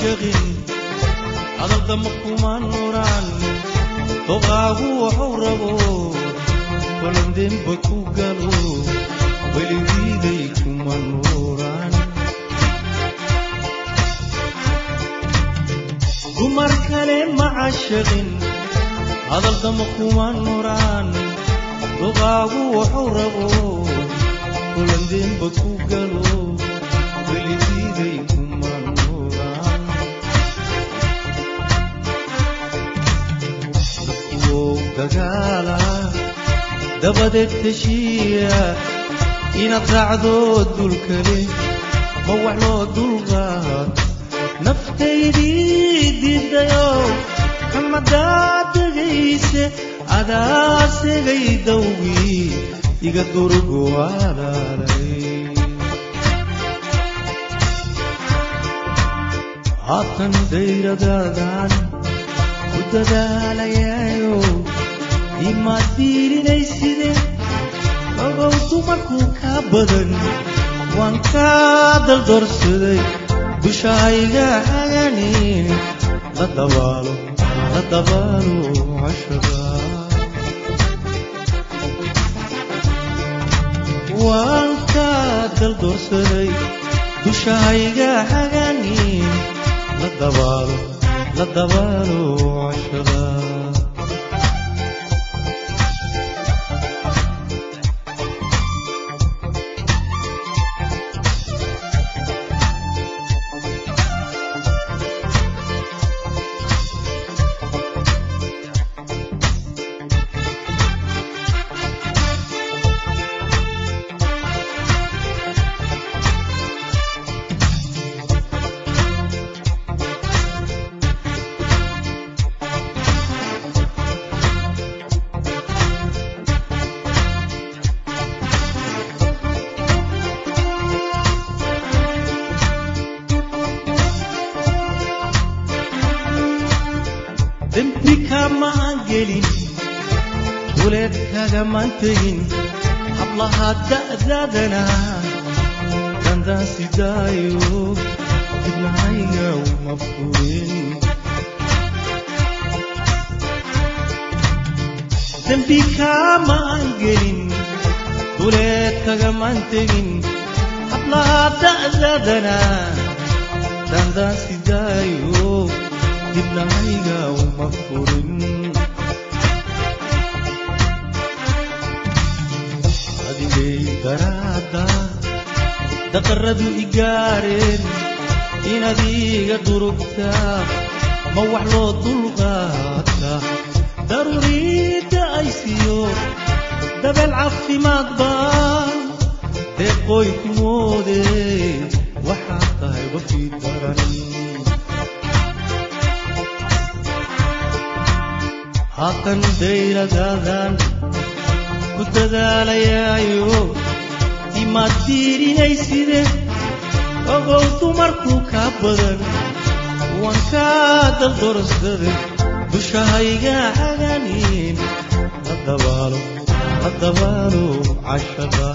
عاشقين هذا دمكم النوران طغاو وحوربو ولندين بكو قالوا وليديكم النوران قمر كلام عاشقين هذا دمكم النوران طغاو وحوربو ولندين بكو قالوا وليديكم النوران دقالا دبدت تشيا ينطعدو الدلكلي موعلو الدلغات نفتي دي ديو كما داد غيسي عدا سيغي دوغي يقدرقو على لي عطن دير دادان ودداليايو ima dirinaysidee ogow dumarkuu kaa badan waan kaa daldorsaday dushahayga haganin la dabaalo cashaga waan kaa daldorsaday dushahayga haganin la dabaalo cashaga دمبك ما انجلين ولدك جمانتين حبلها دأدنا كان داسي دايو ابن عيا ومفقودين دمبك ما انجلين ولدك جمانتين حبلها دأدنا كان داسي دايو ابن عيا ومفقودين garaada daqaradu igaareen inadiga durugta ma wax loo dulqaata daruurida ay siiyo dabal caafimaad baan deeqooy ku moode waxaa tahay wafii daran haatan dayradaadan ku dadaalayaayo ima dirinaysidee ogow dumarkuu kaa badan waan kaa daldorsaday dushahayga haganin la dabaalo cashaga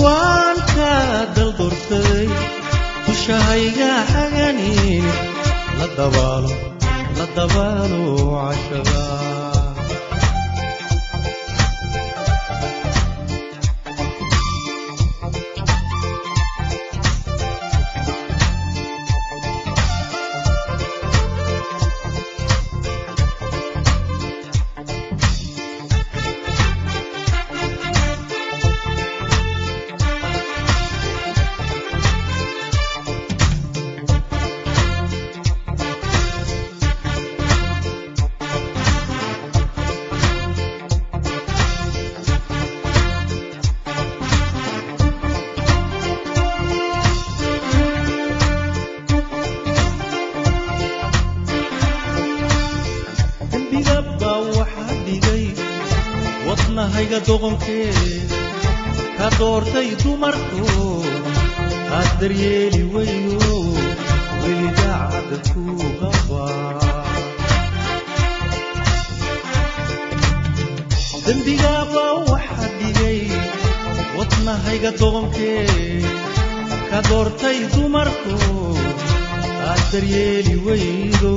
waan kaa daldorsaday dushahayga haganin la dabaalo cashaga wadnahayga doqonkee ka doortay dumarku aad daryeeli weyno weligaacada ku qabaa dembigaaba waxa dhigay wadnahayga doqonkee doortay dumarku aad daryeeli weydo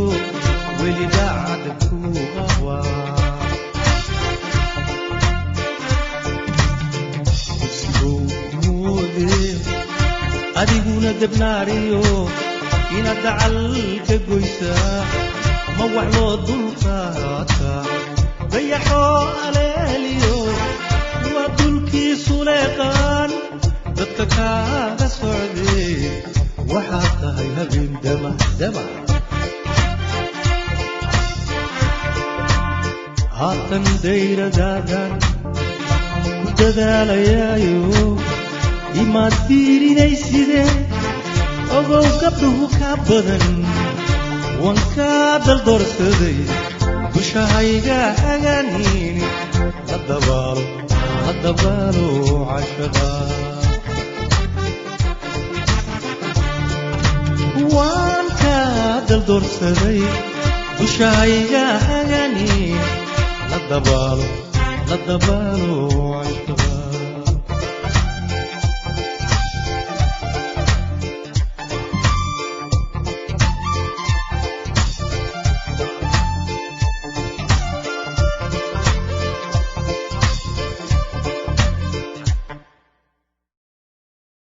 weli daacad ku qaba isbuu moode adiguna debnaariyo inaad dacalka goysaa ma wax loo dulqaata dayaxoo aleeliyo waa dulkiisu leeqaan dadka kaaga socdee waxaad tahay habeen damac haatan dayradaadan ku dadaalayaayo imaad fiirinaysidee ogow gabdhuhu ka badan waan kaa daldoorsaday dushahayga hagaaniin la dabaalo cashaqa waan kaa daldoorsaday dushahayga hagaaniin la dabaalo cashaqa